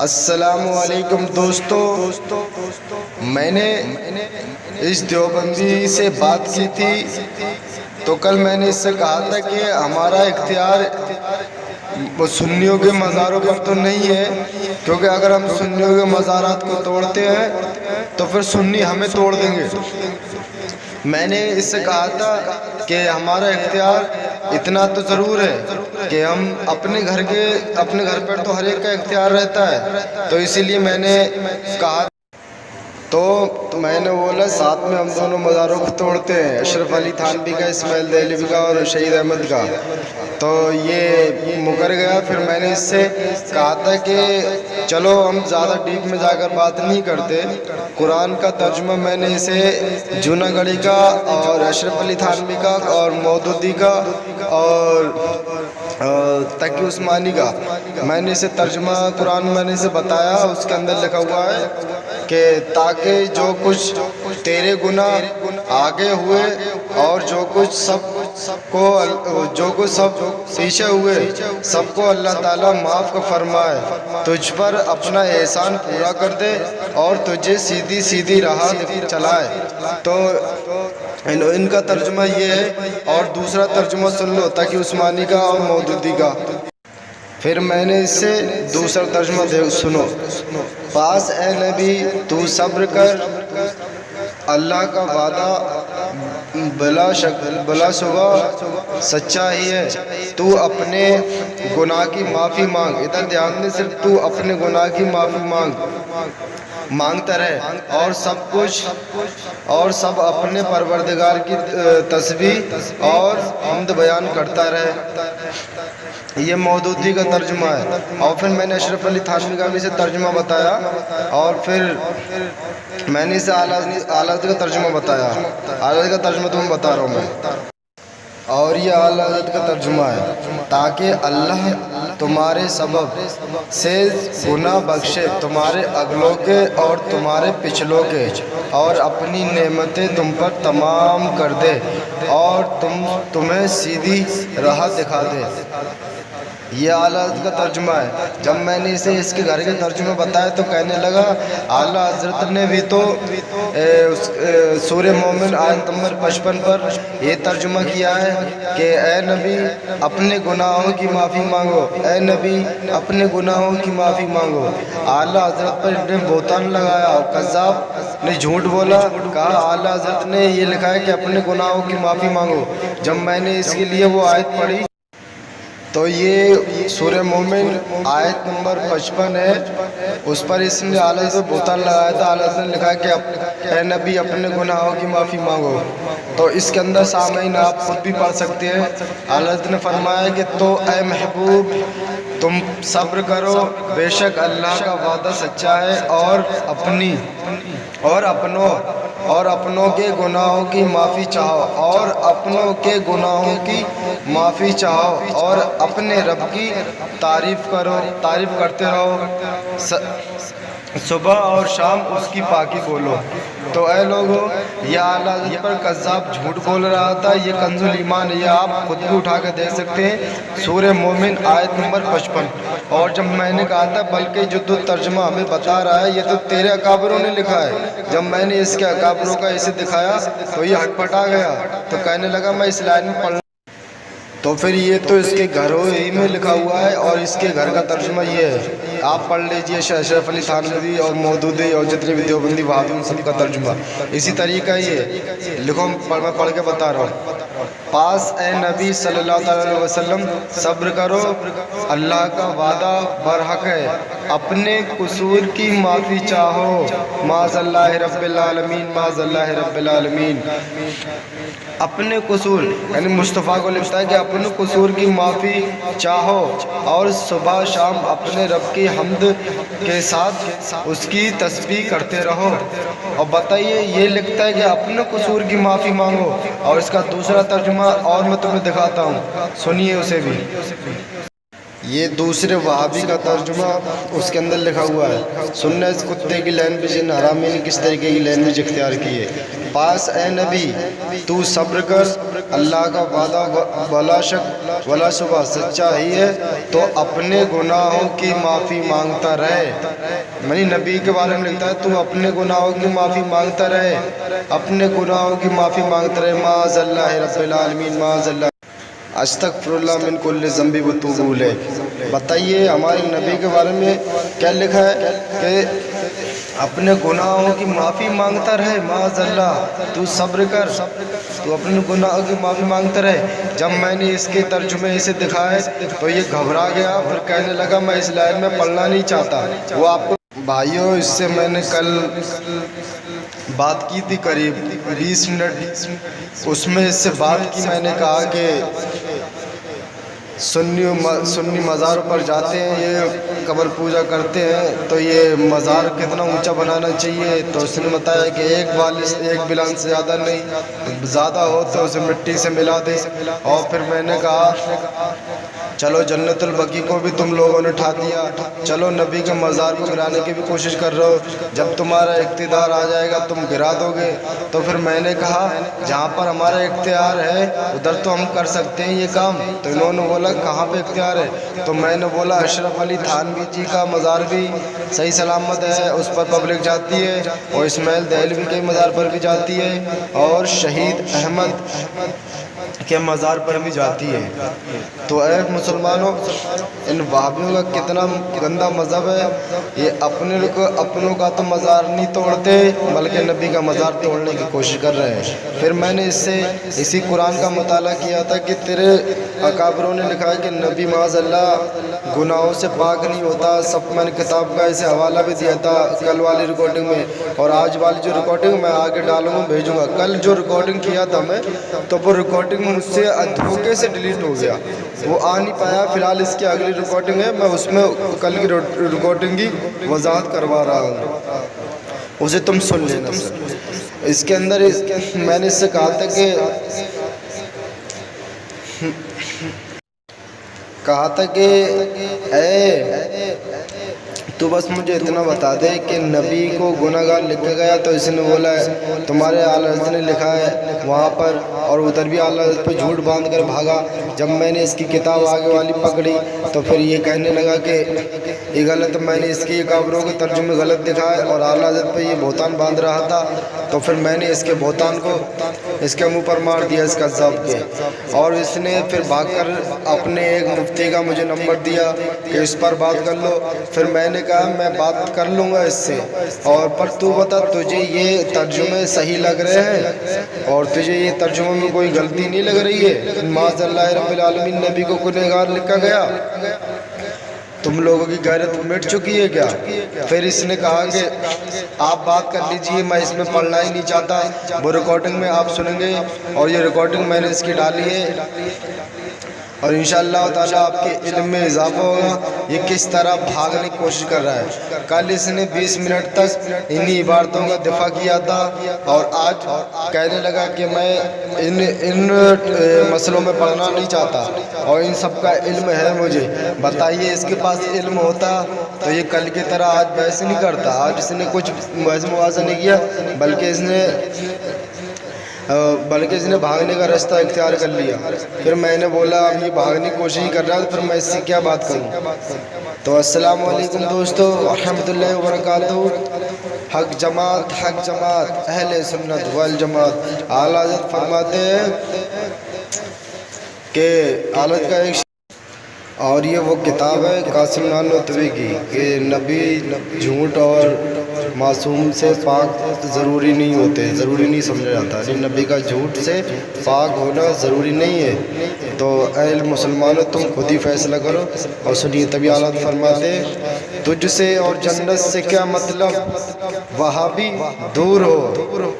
السلام علیکم دوستو، میں نے اس دیوبندی سے بات کی تھی تو کل میں نے اس سے کہا تھا کہ ہمارا اختیار سنیوں کے مزاروں پر تو نہیں ہے، کیونکہ اگر ہم سنیوں کے مزارات کو توڑتے ہیں تو پھر سنی ہمیں توڑ دیں گے۔ میں نے اس سے کہا تھا کہ ہمارا اختیار اتنا تو ضرور ہے کہ ہم اپنے گھر پر تو ہر ایک کا اختیار رہتا ہے، تو اسی لیے میں نے کہا تو میں نے بولا ساتھ میں ہم دونوں مزاروں کو توڑتے ہیں، اشرف علی تھانوی کا، اسماعیل دہلوی کا اور شہید احمد کا۔ تو یہ مکر گیا۔ پھر میں نے اس سے کہا تھا کہ چلو ہم زیادہ ڈیپ میں جا کر بات نہیں کرتے، قرآن کا ترجمہ میں نے اسے جوناگڑھی کا اور اشرف علی تھانوی کا اور مودودی کا اور تقی عثمانی کا میں نے اسے ترجمہ قرآن میں نے اسے بتایا۔ اس کے اندر لکھا ہوا ہے کہ تاکہ جو کچھ تیرے گناہ آگے ہوئے اور جو کچھ سب پیچھے ہوئے سب کو اللہ تعالیٰ معاف فرمائے، تجھ پر اپنا احسان پورا کر دے اور تجھے سیدھی سیدھی راہ چلائے۔ تو ان کا ترجمہ یہ ہے، اور دوسرا ترجمہ سن لو تقی عثمانی کا اور مودودی کا۔ پھر میں نے اس سے دوسرا ترجمہ سنو، پاس اے نبی تو صبر کر، اللہ کا وعدہ بلا شبہ سچا ہی ہے، تو اپنے گناہ کی معافی مانگ۔ ادھر دھیان دے، صرف تو اپنے گناہ کی معافی مانگتا رہے اور سب اپنے پروردگار کی تسبیح اور حمد بیان کرتا رہے۔ یہ مودودی کا ترجمہ ہے۔ اور پھر میں نے اشرف علی تھانوی کا بھی اسے ترجمہ بتایا، اور پھر میں نے اسے اعلیٰ حضرت کا ترجمہ بتایا۔ اعلیٰ حضرت کا ترجمہ تمہیں بتا رہا ہوں میں، اور یہ اعلیٰ حضرت کا ترجمہ ہے، تاکہ اللہ تمہارے سبب سے گناہ بخشے، تمہارے اگلوں کے اور تمہارے پچھلوں کے، اور اپنی نعمتیں تم پر تمام کر دے اور تمہیں سیدھی راہ دکھا دے۔ یہ اعلیٰ حضرت کا ترجمہ ہے۔ جب میں نے اسے اس کے گھر کے ترجمہ بتایا تو کہنے لگا اعلیٰ حضرت نے بھی تو سورہ مومن آیت نمبر 55 پر یہ ترجمہ کیا ہے کہ اے نبی اپنے گناہوں کی معافی مانگو، اے نبی اپنے گناہوں کی معافی مانگو۔ اعلیٰ حضرت پر نے بہتان لگایا، کذاب نے جھوٹ بولا، کہا اعلیٰ حضرت نے یہ لکھا ہے کہ اپنے گناہوں کی معافی مانگو۔ جب میں نے اس کے لیے وہ آیت پڑھی تو یہ سورہ مومن آیت نمبر 55 ہے، اس پر اس نے اعلیٰ حضرت بہتان لگایا تھا۔ اعلیٰ حضرت نے لکھا کہ اے نبی اپنے گناہوں کی معافی مانگو۔ تو اس کے اندر سامعین آپ خود بھی پڑھ سکتے ہیں۔ اعلیٰ حضرت نے فرمایا کہ تو اے محبوب تم صبر کرو، بے شک اللہ کا وعدہ سچا ہے، اور اپنوں کے گناہوں کی معافی چاہو، اور اپنے رب کی تعریف کرتے رہو، صبح اور شام اس کی پاکی بولو۔ تو اے لوگوں، یہ اعلیٰ حضرت پر کذاب جھوٹ بول رہا تھا، یہ کنز الایمان ہے، یہ آپ خود بھی اٹھا کے دیکھ سکتے ہیں، سورہ مومن آیت نمبر 55۔ اور جب میں نے کہا تھا بلکہ جو تو ترجمہ ہمیں بتا رہا ہے یہ تو تیرے اکابروں نے لکھا ہے، جب میں نے اس کے اکابروں کا اسے دکھایا تو یہ ہٹ پٹا گیا، تو کہنے لگا میں اس لائن میں پڑھ، تو پھر یہ تو اس کے گھروں ہی میں لکھا ہوا ہے، اور اس کے گھر کا ترجمہ یہ ہے، آپ پڑھ لیجئے اشرف علی تھانوی اور مودودی اور جتنے بھی دیوبندی وہابی ان سب کا ترجمہ اسی طریقہ یہ لکھو، میں پڑھ کے بتا رہا ہوں۔ پاس اے نبی صلی اللہ علیہ وسلم صبر کرو، اللہ کا وعدہ برحق ہے، اپنے قصور کی معافی چاہو، معاذ اللہ رب العالمین، معاذ اللہ رب العالمین۔ اپنے قصور یعنی مصطفیٰ کو لکھتا ہے کہ اپنے قصور کی معافی چاہو، اور صبح شام اپنے رب کی حمد کے ساتھ اس کی تسبیح کرتے رہو۔ اور بتائیے یہ لکھتا ہے کہ اپنے قصور کی معافی مانگو، اور اس کا دوسرا ترجمہ اور میں تمہیں دکھاتا ہوں، سنیے اسے بھی۔ یہ دوسرے وہابی کا ترجمہ اس کے اندر لکھا ہوا ہے، سننا اس کتے کی لینگویج، ان حرامی نے کس طریقے کی لینگویج اختیار کی ہے۔ پاس اے نبی تو صبر کر، اللہ کا وعدہ بلا شک ولا شبہ سچا ہی ہے، تو اپنے گناہوں کی معافی مانگتا رہے۔ یعنی نبی کے بارے میں لکھتا ہے تو اپنے گناہوں کی معافی مانگتا رہے، اپنے گناہوں کی معافی مانگتا رہے۔ معاذ اللہ رب العالمین، معاذ اللہ، استغفر اللہ من کل ذنب و توب الیہ۔ بتائیے ہمارے نبی کے بارے میں کیا لکھا ہے کہ اپنے گناہوں کی معافی مانگتا رہے۔ معاذ اللہ، تو صبر کر، تو اپنے گناہوں کی معافی مانگتا رہے۔ جب میں نے اس کے ترجمے اسے دکھائے تو یہ گھبرا گیا، پھر کہنے لگا میں اس لائن میں پڑھنا نہیں چاہتا۔ وہ آپ کو بھائیوں، اس سے میں نے کل بات کی تھی قریب 20 منٹ، اس میں اس سے بات کی، میں نے کہا کہ سنی مزاروں پر جاتے ہیں، یہ قبر پوجا کرتے ہیں، تو یہ مزار کتنا اونچا بنانا چاہیے؟ تو اس نے بتایا کہ ایک بلان سے زیادہ نہیں، زیادہ ہو تو اسے مٹی سے ملا دے۔ اور پھر میں نے کہا چلو جنت البقیع کو بھی تم لوگوں نے اٹھا دیا، چلو نبی کے مزار کو گرانے کی بھی کوشش کر رہے ہو، جب تمہارا اقتدار آ جائے گا تم گرا دو گے۔ تو پھر میں نے کہا جہاں پر ہمارا اختیار ہے ادھر تو ہم کر سکتے ہیں یہ کام۔ تو انہوں نے بولا کہاں پہ اختیار ہے؟ تو میں نے بولا اشرف علی تھانوی جی کا مزار بھی صحیح سلامت ہے، اس پر پبلک جاتی ہے، اور اسماعیل دہلوی کے مزار پر بھی جاتی ہے، اور شہید احمد کے مزار پر بھی جاتی ہے۔ تو اے مسلمانوں، ان وہابیوں کا کتنا گندا مذہب ہے، یہ اپنوں کا تو مزار نہیں توڑتے بلکہ نبی کا مزار توڑنے کی کوشش کر رہے ہیں۔ پھر میں نے اسی قرآن کا مطالعہ کیا تھا کہ تیرے اکابروں نے لکھا ہے کہ نبی معاذ اللہ گناہوں سے پاک نہیں ہوتا۔ سب میں نے کتاب کا اسے حوالہ بھی دیا تھا کل والی ریکارڈنگ میں، اور آج والی جو ریکارڈنگ میں آگے ڈالوں گا بھیجوں گا۔ کل جو ریکارڈنگ کیا تھا میں، تو وہ ریکارڈنگ مجھ سے دھوکے سے ڈیلیٹ ہو گیا، وہ آ نہیں پایا۔ فی الحال اس کی اگلی ریکارڈنگ ہے، میں اس میں کل کی ریکارڈنگ کی وضاحت کروا رہا ہوں، اسے تم سن لینا سر۔ اس کے اندر میں نے اس سے کہا تھا کہ اے تو بس مجھے اتنا بتا دے کہ نبی کو گناہ گار لکھا گیا، تو اس نے بولا ہے تمہارے اعلیٰ حضرت نے لکھا ہے وہاں پر، اور ادھر بھی اعلیٰ حضرت پہ جھوٹ باندھ کر بھاگا۔ جب میں نے اس کی کتاب آگے والی پکڑی تو پھر یہ کہنے لگا کہ یہ غلط، میں نے اس کی کابروں کے ترجمے غلط دکھائے، اور اعلیٰ حضرت پہ یہ بہتان باندھ رہا تھا۔ تو پھر میں نے اس کے بہتان کو اس کے منہ پر مار دیا، اس قذاب کے، اور اس نے پھر بھاگ کر اپنے ایک مفتی کا مجھے نمبر دیا کہ اس پر بات کر لو۔ پھر میں نے کہا میں بات کر لوں گا اس سے، اور پر تو بتا تجھے یہ ترجمے صحیح لگ رہے ہیں اور تجھے یہ ترجمے میں کوئی غلطی نہیں لگ رہی ہے؟ معاذ اللہ رب العالمین، نبی کو گنہگار لکھا گیا، تم لوگوں کی غیرت مٹ چکی ہے کیا؟ پھر اس نے کہا کہ آپ بات کر لیجئے، میں اس میں پڑھنا ہی نہیں چاہتا، وہ ریکارڈنگ میں آپ سنیں گے، اور یہ ریکارڈنگ میں نے اس کی ڈالی ہے، اور انشاءاللہ تعالیٰ آپ کے علم میں اضافہ ہوگا۔ یہ کس طرح بھاگنے کی کوشش کر رہا ہے۔ کل اس نے 20 منٹ تک انہی عبارتوں کا دفاع کیا تھا، اور آج کہنے لگا کہ میں ان مسئلوں میں پڑھنا نہیں چاہتا، اور ان سب کا علم ہے مجھے۔ بتائیے اس کے پاس علم ہوتا تو یہ کل کی طرح آج بحث نہیں کرتا۔ آج اس نے کچھ بحث مباحثہ نہیں کیا، بلکہ اس نے بھاگنے کا راستہ اختیار کر لیا۔ پھر میں نے بولا اب یہ بھاگنے کی کوشش کر رہا ہے تو پھر میں اس سے کیا بات کروں؟ تو السلام علیکم دوستو ورحمۃ اللہ وبرکاتہ۔ حق جماعت اہل سنت والجماعت، اعلیٰ حضرت فرماتے ہیں کہ حالت کا ایک، اور یہ وہ کتاب ہے قاسم نانوتوی کی کہ نبی جھوٹ اور معصوم سے پاک ضروری نہیں ہوتے، ضروری نہیں سمجھا جاتا، یعنی نبی کا جھوٹ سے پاک ہونا ضروری نہیں ہے۔ تو اے مسلمانوں تم خود ہی فیصلہ کرو اور سنیے۔ طبی حالات فرماتے تجھ سے اور جنت سے کیا مطلب، وہابی دور ہو،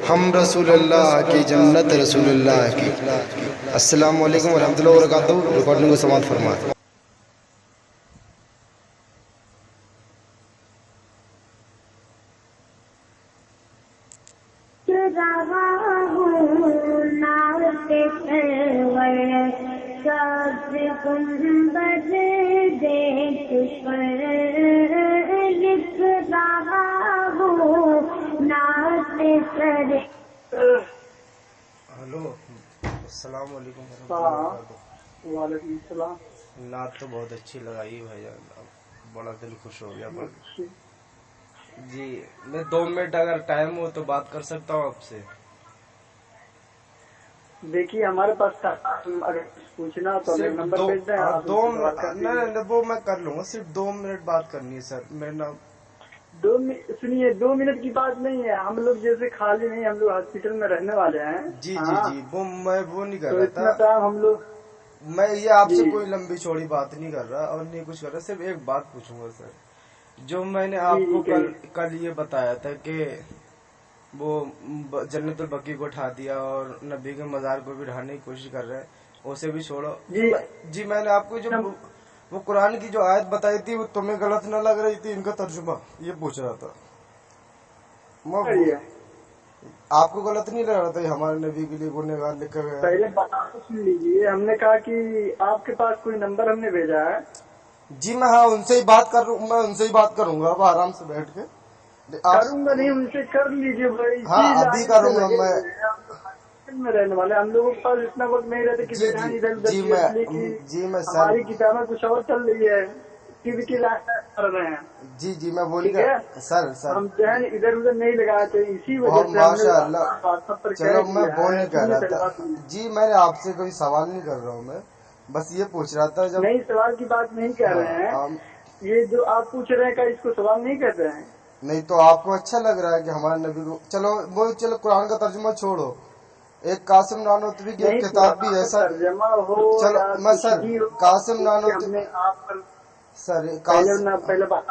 ہم رسول اللہ کی جنت رسول اللہ کی۔ السلام علیکم ورحمۃ اللہ وبرکاتہ۔ ریکارڈنگ کو سماعت فرمائیں۔ رہا ہوں نعت سرور سبز گنبد دیکھ کر، لکھ رہا ہوں نعت سرور السلام علیکم ورحمۃ ہاں اللہ وبرکاتہ. وعلیکم السلام. نعت تو بہت اچھی لگائی بھائی جان, بڑا دل خوش ہو گیا پڑھ کے. جی میں 2 منٹ اگر ٹائم ہو تو بات کر سکتا ہوں آپ سے. دیکھیے ہمارے پاس اگر پوچھنا تو ہمیں صرف نمبر بھیج دیں, آپ ان سے سوال کر لیجیے. نہیں وہ میں کر لوں گا, صرف 2 منٹ بات کرنی ہے سر. میرا نام سنیے 2 منٹ کی بات نہیں ہے, ہم لوگ جیسے خالی نہیں, ہم لوگ ہاسپٹل میں رہنے والے ہیں. جی جی ہاں جی میں وہ نہیں کر تو رہا اتنا تھا. ٹائم ہم لوگ میں یہ آپ سے جی کوئی لمبی چوڑی بات نہیں کر رہا اور نہیں کچھ کر رہا, صرف ایک بات پوچھوں گا سر. جو میں نے جی آپ جی کو کہیے. کل یہ بتایا تھا کہ وہ جنت البقیع کو اٹھا دیا اور نبی کے مزار کو بھی ڈھانے کی کوشش کر رہے ہیں, اسے بھی چھوڑو. جی میں نے آپ کو جو وہ قرآن کی جو آیت بتائی تھی وہ تمہیں غلط نہ لگ رہی تھی, ان کا ترجمہ یہ پوچھ رہا تھا میں. آپ کو غلط نہیں لگ رہا تھا ہمارے نبی کے لیے گنہگار لکھا گیا؟ پہلے بات تو سن لیجیے, ہم نے کہا کہ آپ کے پاس کوئی نمبر ہم نے بھیجا ہے. جی میں ہاں ان سے ہی بات کر رہا ہوں, میں ان سے ہی بات کروں گا اب آرام سے بیٹھ کے. کروں گا نہیں, ان سے کر لیجیے بھائی, ہاں اسی ابھی لائن سے کروں گا لگے میں. ہوئے ہیں. میں رہنے والے ہم لوگوں کے پاس اتنا وقت نہیں رہتا کہ جی ذہن جی ادھر ادھر جی کی, اس لیے کہ جی میں سر ہماری کتابیں کچھ اور چل رہی ہے, کی لائن کر رہے ہیں. جی جی میں بولی ٹھیک گا ہے, سر. ہم ذہن ادھر ادھر نہیں لگایا تھے, اسی وجہ بہت سے ہم نے ماشاء اللہ. واٹس ایپ پر چلو کہہ میں دیا وہ ہے. نہیں کہہ سنیے رہا پہلے تھا بات سنیے. جی, میں نے آپ سے کوئی سوال نہیں کر رہا ہوں, میں بس یہ پوچھ رہا تھا جب. نہیں سوال کی بات نہیں کر رہے ہیں, ہاں یہ جو آپ پوچھ رہے ہیں کہ اس کو سوال نہیں کر رہے ہیں. نہیں تو آپ کو اچھا لگ رہا ہے کہ ہمارے نبی کو, چلو قرآن کا ترجمہ چھوڑو, ایک قاسم نانوتوی کی ایک نہیں کتاب بھی ہے قرآن سر. ترجمہ ہو چلو یا میں کچھ سر بھی ہو, قاسم کہ ہم نانوتوی نے آپ پر سر پہلے بات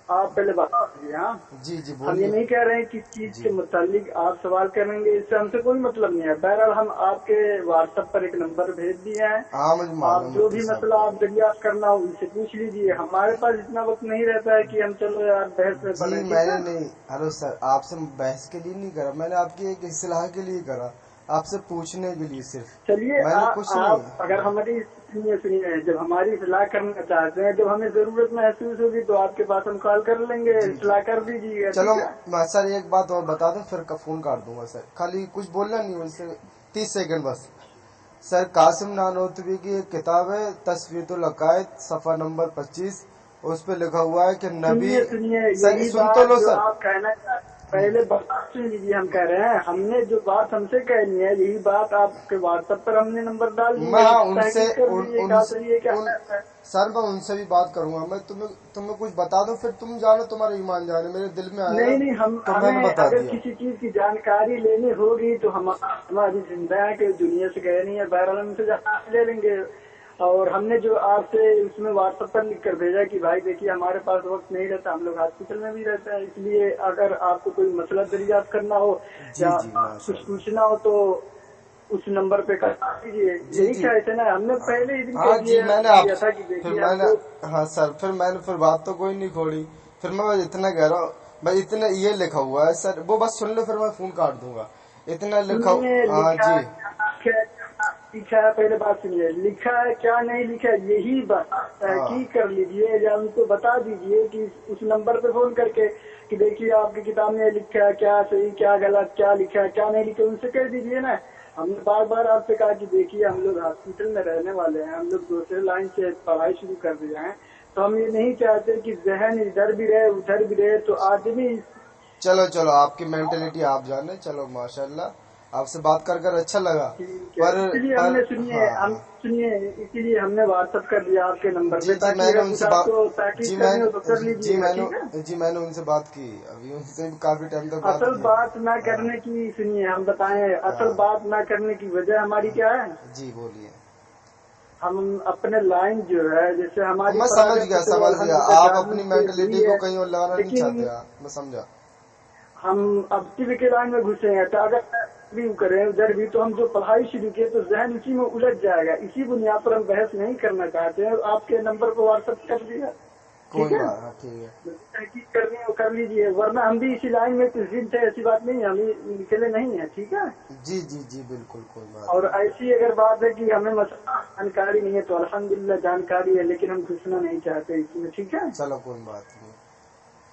آپ پہلے بات کیجیے. ہاں جی جی ہم یہ بولیے. نہیں کہہ رہے ہیں کس چیز جی کے متعلق آپ سوال کریں گے, اس سے ہم سے کوئی مطلب نہیں ہے. بہرحال ہم آپ کے واٹس ایپ پر ایک نمبر بھیج دیے ہیں, ہاں مجھے آپ معلوم جو مفتی بھی صاحب. مسئلہ آپ دریافت کرنا ہو ان سے پوچھ لیجیے. ہمارے پاس اتنا وقت نہیں رہتا ہے کہ ہم چلو یار بحث میں جی پڑیں. میں ٹھیک نے ہے, نہیں, ہلو سر, آپ سے بحث کے لیے نہیں کرا, میں نے آپ کی ایک اصلاح کے لیے کرا, آپ سے پوچھنے کے لیے صرف. چلیے میں نے کچھ نہیں. آپ اگر ہماری سنیے جب ہماری اصلاح کرنا چاہتے ہیں, جب ہمیں ضرورت محسوس ہوگی تو آپ کے پاس ہم کال کر لیں گے, جی جی اصلاح کر دیجیے گا. چلو ٹھیک ہے, میں سر ایک بات اور بتا دوں پھر فون کاٹ دوں گا سر, خالی کچھ بولنا نہیں, ان سے 30 سیکنڈ بس. سر قاسم نانوتوی کی ایک کتاب ہے تصویت العقائد, صفحہ نمبر 25, اس پہ لکھا ہوا ہے کہ نبی. سنیے سر یہی سن تو بات لو جو سر. آپ کہنا پہلے بات سن لیجیے. ہم کہہ رہے ہیں ہم نے جو بات ہم سے کہنی ہے, یہی بات آپ کے واٹس ایپ پر ہم نے نمبر ڈال دی میں ہے, ہاں ان سے تحقیق کر لیجیے کیا صحیح ہے کیا غلط ہے. سر میں ان سے بھی بات کروں گا, میں تمہیں کچھ بتا دوں, پھر تم جانو, تمہارا ایمان جانے, میرے دل میں آئے گا نہیں تو میں نے ہمیں بتا اگر دیا. کسی چیز کی جانکاری لینی ہوگی تو ہماری زندہ ہے کہ دنیا سے گئے نہیں ہے, بہرحال ہم سے لے لیں گے. اور ہم نے جو آپ سے اس میں واٹس ایپ پر لکھ کر بھیجا کہ بھائی دیکھیے ہمارے پاس وقت نہیں رہتا, ہم لوگ ہاسپٹل میں بھی رہتے ہیں, اس لیے اگر آپ کو کوئی مسئلہ دریافت کرنا ہو جی یا جی ماشاء کچھ اللہ. پوچھنا ہو تو اس نمبر پہ کر دیجیے. جی یہی جی کہے تھے نا, ہم نے پہلے ہی دن ہاں کہہ جی میں نے آپ دیا تھا کہ پھر دیکھیے میں ہم نے لوگ. ہاں سر پھر بات تو کوئی نہیں کھوڑی, پھر میں اتنا کہہ رہا ہوں بھائی, اتنا یہ لکھا ہوا ہے سر, وہ بس سن لو پھر میں فون کاٹ دوں گا. اتنا لکھا. سنیے ہاں لکھا جی لکھا ہے, پہلے بات سنیے, لکھا ہے کیا نہیں لکھا یہی بات ہاں تحقیق کر لیجیے یا ان کو بتا دیجیے کہ اس نمبر پہ فون کر کے کہ دیکھیے آپ کی کتاب میں لکھا ہے کیا صحیح کیا غلط, کیا لکھا ہے کیا نہیں لکھا, ان سے کہہ دیجیے نا. ہم نے بار بار آپ سے کہا کہ دیکھیے ہم لوگ ہاسپٹل میں رہنے والے ہیں, ہم لوگ دوسرے لائن سے پڑھائی شروع کر دیا ہیں, تو ہم یہ نہیں چاہتے کہ ذہن ادھر بھی رہے ادھر بھی رہے, تو آدمی. چلو آپ کی مینٹلٹی آپ جانے. چلو ماشاء اللہ, آپ سے بات کر اچھا لگا. ٹھیک ہے, پر اسی لیے ہم پر نے ہاں اسی لیے ہم نے واٹس ایپ کر دیا آپ کے نمبر پہ, جی تاکہ میں نے اگر ان کچھ سے آپ بات کو تحقیق کرنی ہو تو کر لیجیے گا. ٹھیک ہے, جی میں نے ان سے بات کی, ابھی ان سے کافی ٹائم تک بات اصل کی. بات نہ ہاں کرنے کی, سنیے ہم بتائیں, اصل ہاں بات نہ کرنے کی وجہ ہماری کیا ہے. جی بولیے. ہم اپنے لائن جو ہے, جیسے ہماری میں سمجھ پراگتی تو گیا, الحمدللہ آپ جامع اپنی سے مینٹلٹی ہوئی کو ہے, کہیں اور لگانا نہیں لیکن چاہتے. میں سمجھا. ہم اب طب کے لائن میں گھسے ہیں, تو اگر بھی کریں ادھر بھی, تو ہم جو پڑھائی شروع کیے تو ذہن اسی میں الجھ جائے گا. اسی بنیاد پر ہم بحث نہیں کرنا چاہتے ہیں, آپ کے نمبر کو واٹس ایپ کر دیا. ٹھیک کوئی ہے, بات. ہاں ٹھیک ہے. تحقیق کرنی ہو کر لیجیے, ورنہ ہم بھی اسی لائن میں کچھ دن سے ایسی بات نہیں ہے, ہم نکلے نہیں ہیں. ٹھیک ہے, جی بالکل کوئی بات اور نہیں. ایسی اگر بات ہے کہ ہمیں جانکاری نہیں ہے تو الحمدللہ جانکاری ہے, لیکن ہم گھسنا نہیں چاہتے اس میں. ٹھیک ہے, چلو کوئی بات نہیں.